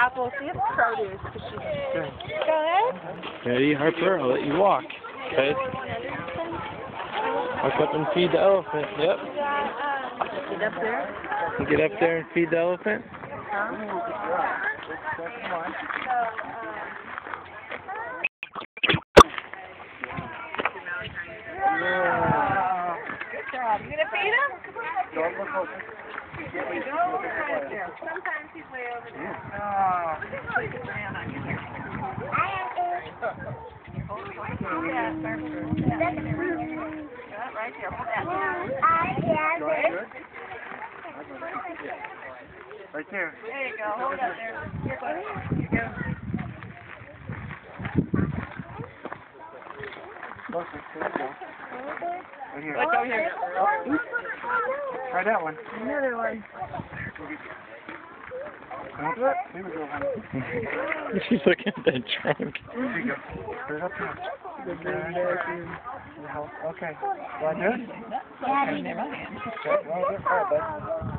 apples. We have produce. Okay. Go ahead. Ready, Harper? I'll let you walk. Okay. Walk up and feed the elephant. Yep. Get up there. You get up there and feed the elephant. Good job. You gonna feed him? Sometimes he's way over there. Put his hand on your hair. Right there. Hold that. Right there. There you go. Hold up there. Here, buddy. Here you go. Right here. Look over here. Try that one. Another one. Here we go, honey. She's looking at that trunk. Here you go. Put it up here. Okay. Want to do it? Yeah, Okay. Well, good. All right, bud.